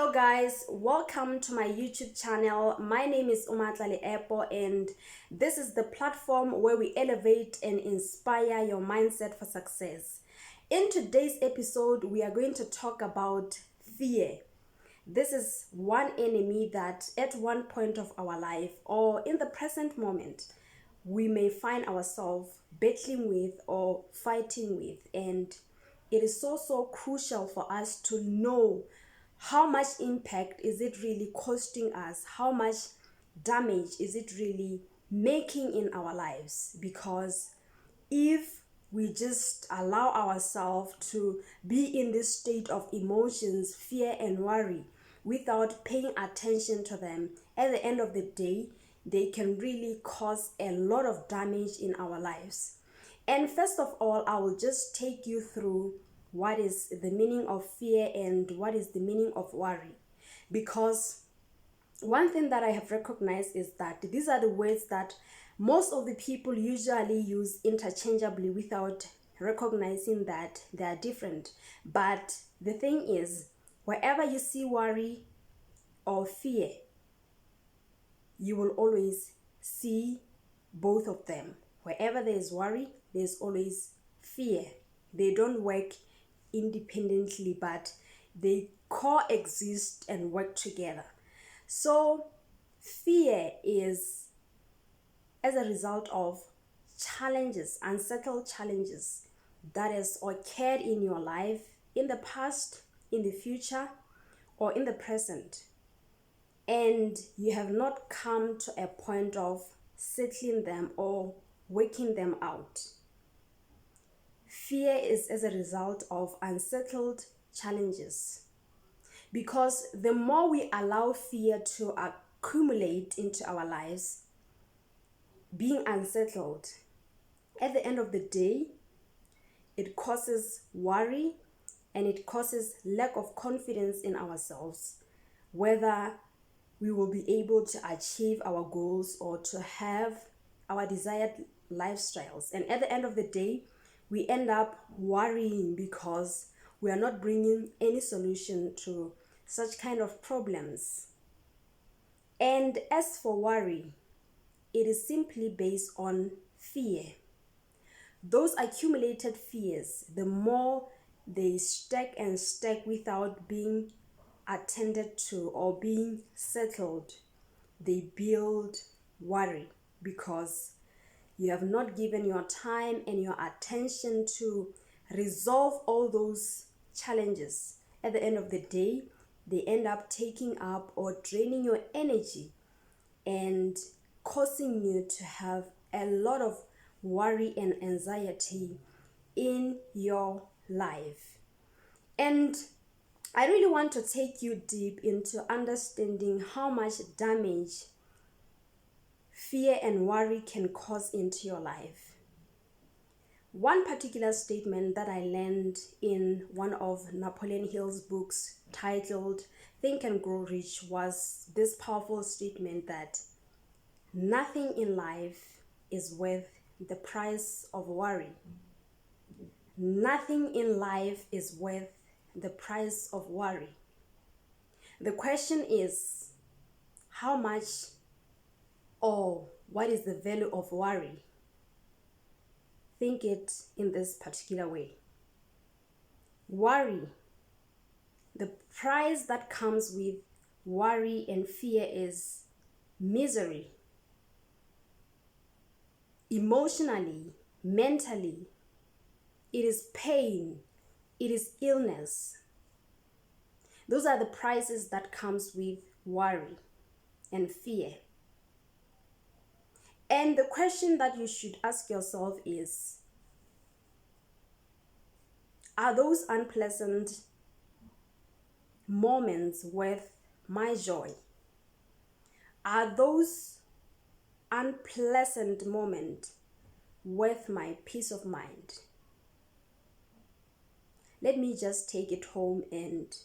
Hello guys, welcome to my YouTube channel. My name is Umatlali Epo and this is the platform where we elevate and inspire your mindset for success. In today's episode, we are going to talk about fear. This is one enemy that at one point of our life or in the present moment, we may find ourselves battling with or fighting with, and it is so crucial for us to know how much impact is it really costing us, how much damage is it really making in our lives. Because if we just allow ourselves to be in this state of emotions, fear and worry, without paying attention to them, at the end of the day, they can really cause a lot of damage in our lives. And first of all, I will just take you through what is the meaning of fear and what is the meaning of worry. Because one thing that I have recognized is that these are the words that most of the people usually use interchangeably without recognizing that they are different. But the thing is, wherever you see worry or fear, you will always see both of them. Wherever there is worry, there's always fear. They don't work independently, but they coexist and work together. So fear is as a result of challenges, unsettled challenges that has occurred in your life in the past, in the future, or in the present, and you have not come to a point of settling them or working them out. Fear is as a result of unsettled challenges, because the more we allow fear to accumulate into our lives, being unsettled, at the end of the day, it causes worry and it causes lack of confidence in ourselves, whether we will be able to achieve our goals or to have our desired lifestyles. And at the end of the day, we end up worrying because we are not bringing any solution to such kind of problems. And as for worry, it is simply based on fear. Those accumulated fears, the more they stack and stack without being attended to or being settled, they build worry, because you have not given your time and your attention to resolve all those challenges. At the end of the day, they end up taking up or draining your energy and causing you to have a lot of worry and anxiety in your life. And I really want to take you deep into understanding how much damage fear and worry can cause into your life. One particular statement that I learned in one of Napoleon Hill's books titled Think and Grow Rich was this powerful statement that nothing in life is worth the price of worry. Nothing in life is worth the price of worry. The question is, how much or what is the value of worry? Think it in this particular way. Worry, the price that comes with worry and fear is misery. Emotionally, mentally, it is pain, it is illness. Those are the prices that comes with worry and fear. And the question that you should ask yourself is, are those unpleasant moments worth my joy? Are those unpleasant moments worth my peace of mind? Let me just take it home and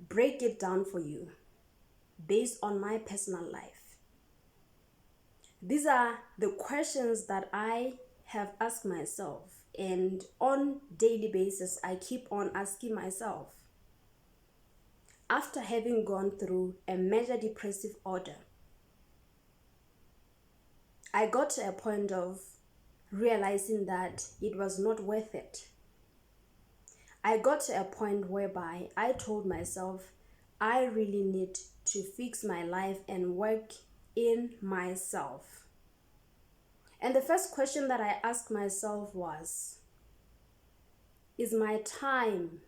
break it down for you based on my personal life. These are the questions that I have asked myself, and on daily basis I keep on asking myself. after having gone through a major depressive order, I got to a point of realizing that it was not worth it. I got to a point whereby I told myself I really need to fix my life and work in myself. And the first question that I asked myself was, is my time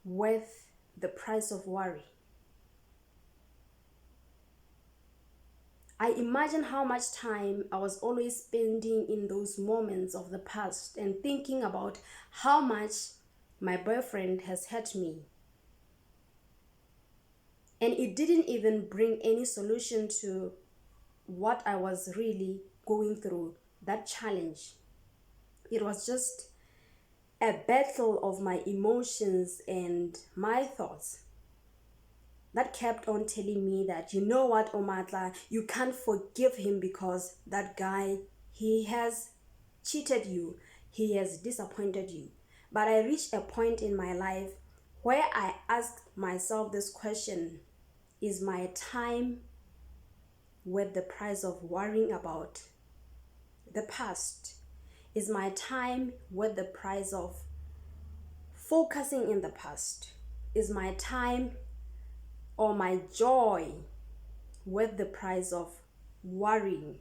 worth the price of worry? I imagine how much time I was always spending in those moments of the past and thinking about how much my boyfriend has hurt me. And it didn't even bring any solution to what I was really going through, that challenge. It was just a battle of my emotions and my thoughts that kept on telling me that, you know what, Omatla, you can't forgive him because that guy, he has cheated you, he has disappointed you. But I reached a point in my life where I asked myself this question: is my time worth the price of worrying about the past? Is my time worth the price of focusing in the past? Is my time or my joy worth the price of worrying?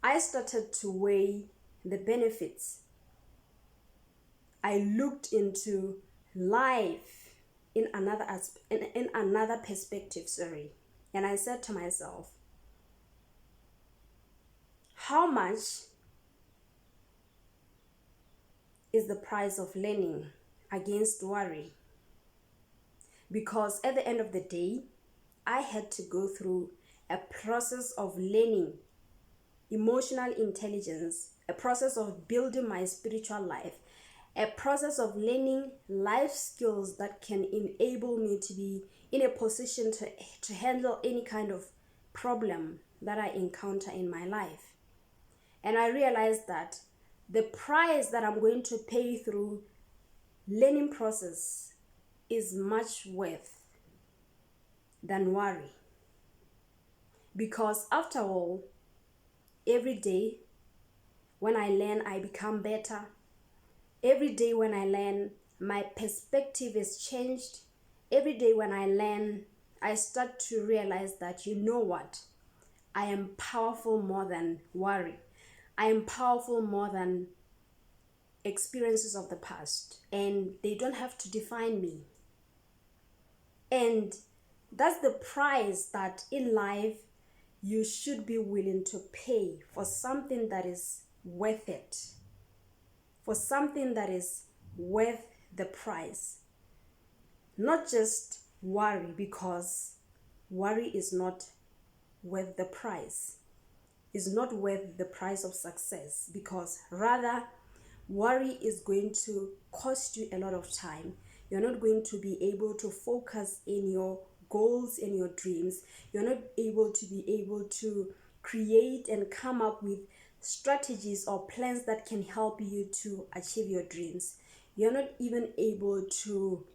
I started to weigh the benefits. I looked into life in another perspective, and I said to myself, how much is the price of learning against worry? Because at the end of the day, I had to go through a process of learning emotional intelligence, a process of building my spiritual life, a process of learning life skills that can enable me to be in a position to handle any kind of problem that I encounter in my life. And I realized that the price that I'm going to pay through learning process is much worth than worry. Because after all, every day when I learn, I become better. Every day when I learn, my perspective is changed. Every day when I learn, I start to realize that, you know what? I am powerful more than worry. I am powerful more than experiences of the past, and they don't have to define me. And that's the price that in life you should be willing to pay for something that is worth it, for something that is worth the price. Not just worry, because worry is not worth the price. Is not worth the price of success, because rather worry is going to cost you a lot of time. You're not going to be able to focus in your goals and your dreams. You're not able to create and come up with strategies or plans that can help you to achieve your dreams. You're not even able to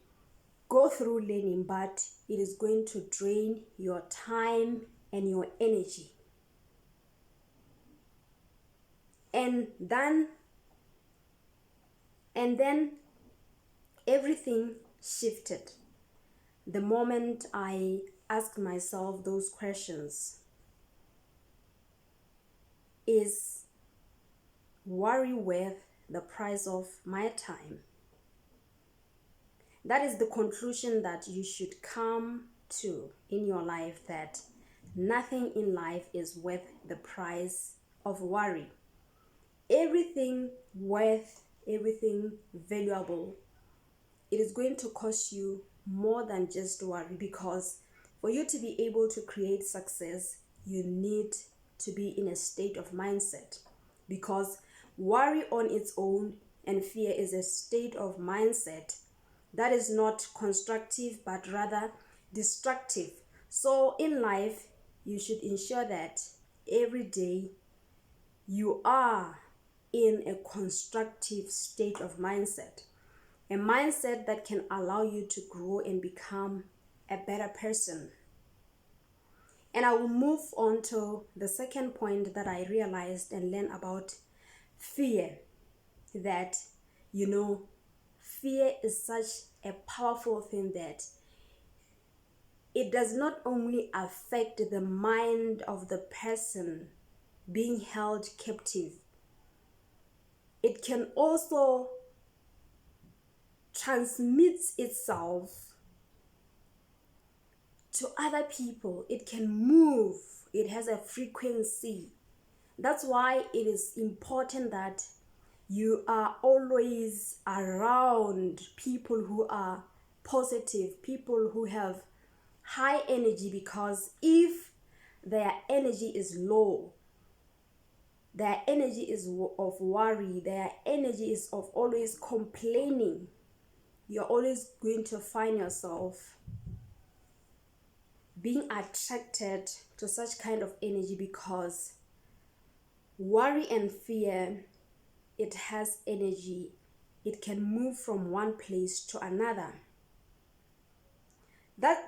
go through learning, but it is going to drain your time and your energy. And then everything shifted the moment I asked myself those questions. Is worry worth the price of my time? That is the conclusion that you should come to in your life, that nothing in life is worth the price of worry. Everything worth, everything valuable, it is going to cost you more than just worry, because for you to be able to create success, you need to be in a state of mindset. Because worry on its own and fear is a state of mindset that is not constructive but rather destructive. So in life, you should ensure that every day you are in a constructive state of mindset. a mindset that can allow you to grow and become a better person. And I will move on to the second point that I realized and learned about fear. That, fear is such a powerful thing that it does not only affect the mind of the person being held captive, it can also transmit itself to other people. It can move, it has a frequency. That's why it is important that you are always around people who are positive, people who have high energy, because if their energy is low, their energy is of worry, their energy is of always complaining, you're always going to find yourself being attracted to such kind of energy, because worry and fear, it has energy. It can move from one place to another. That's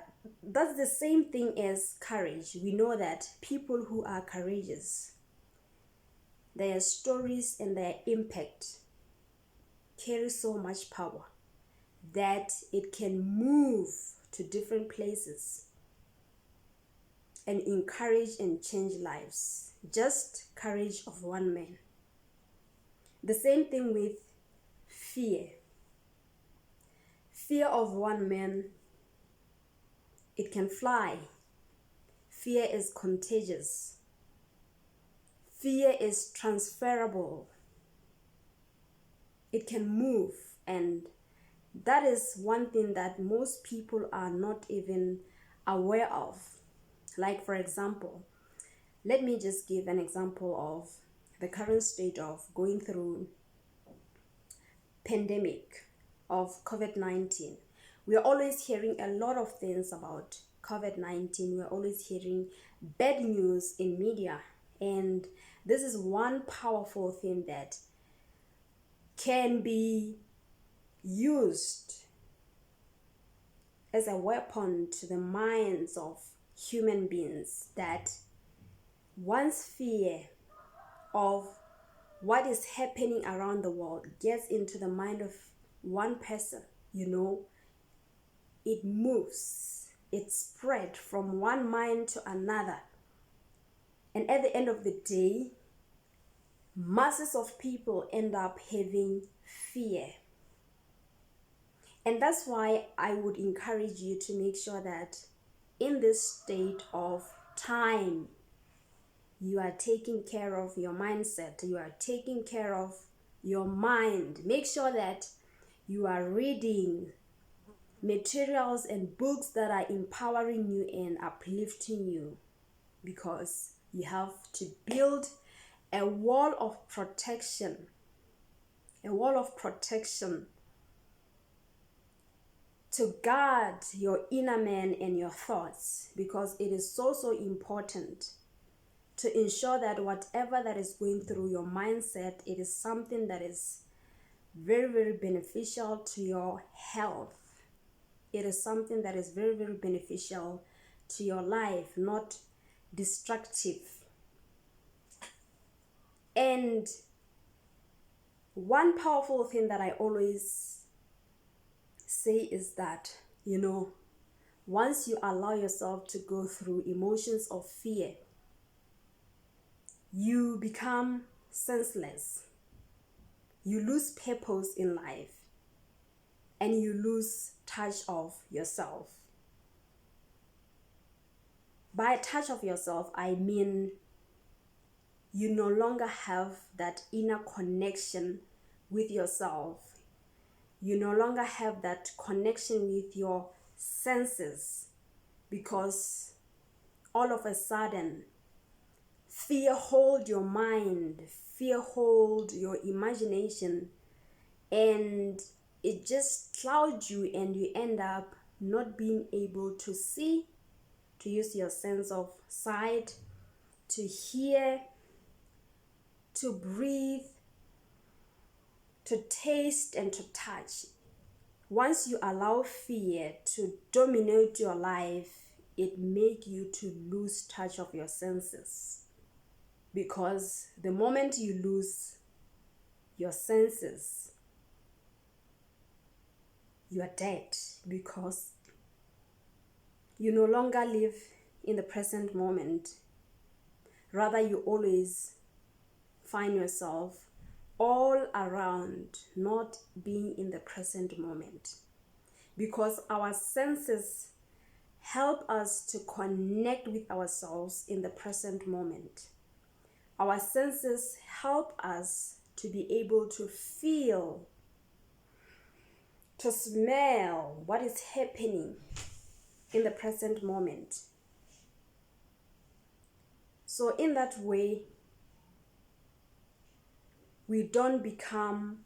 the same thing as courage. We know that people who are courageous, their stories and their impact carry so much power that it can move to different places and encourage and change lives. Just courage of one man. The same thing with fear. Fear of one man, it can fly. Fear is contagious. Fear is transferable. It can move, and that is one thing that most people are not even aware of. Like, for example, let me just give an example of the current state of going through pandemic of COVID-19. We are always hearing a lot of things about COVID-19. We are always hearing bad news in media, and this is one powerful thing that can be used as a weapon to the minds of human beings, that once fear of what is happening around the world gets into the mind of one person, it moves, it spread from one mind to another. And at the end of the day, masses of people end up having fear. And that's why I would encourage you to make sure that in this state of time, you are taking care of your mindset, you are taking care of your mind. Make sure that you are reading materials and books that are empowering you and uplifting you, because you have to build a wall of protection, to guard your inner man and your thoughts, because it is so important to ensure that whatever that is going through your mindset, it is something that is very beneficial to your health. It is something that is very beneficial to your life, not destructive. And one powerful thing that I always say is that, once you allow yourself to go through emotions of fear, you become senseless. You lose purpose in life, and you lose touch of yourself. By touch of yourself, I mean you no longer have that inner connection with yourself. You no longer have that connection with your senses, because all of a sudden, fear hold your mind, fear hold your imagination, and it just clouds you, and you end up not being able to see, to use your sense of sight, to hear, to breathe, to taste, and to touch. Once you allow fear to dominate your life, it makes you to lose touch of your senses. Because the moment you lose your senses, you are dead, because you no longer live in the present moment. Rather, you always find yourself all around not being in the present moment, because our senses help us to connect with ourselves in the present moment. Our senses help us to be able to feel, to smell what is happening in the present moment. So in that way, we don't become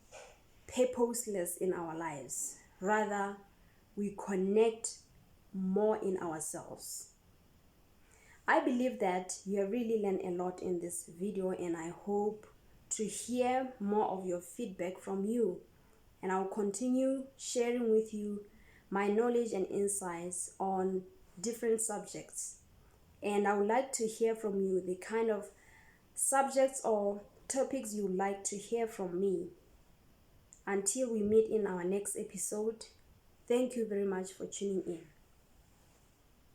purposeless in our lives. Rather, we connect more in ourselves. I believe that you have really learned a lot in this video, and I hope to hear more of your feedback from you. And I'll continue sharing with you my knowledge and insights on different subjects. And I would like to hear from you the kind of subjects or topics you would like to hear from me. Until we meet in our next episode, thank you very much for tuning in.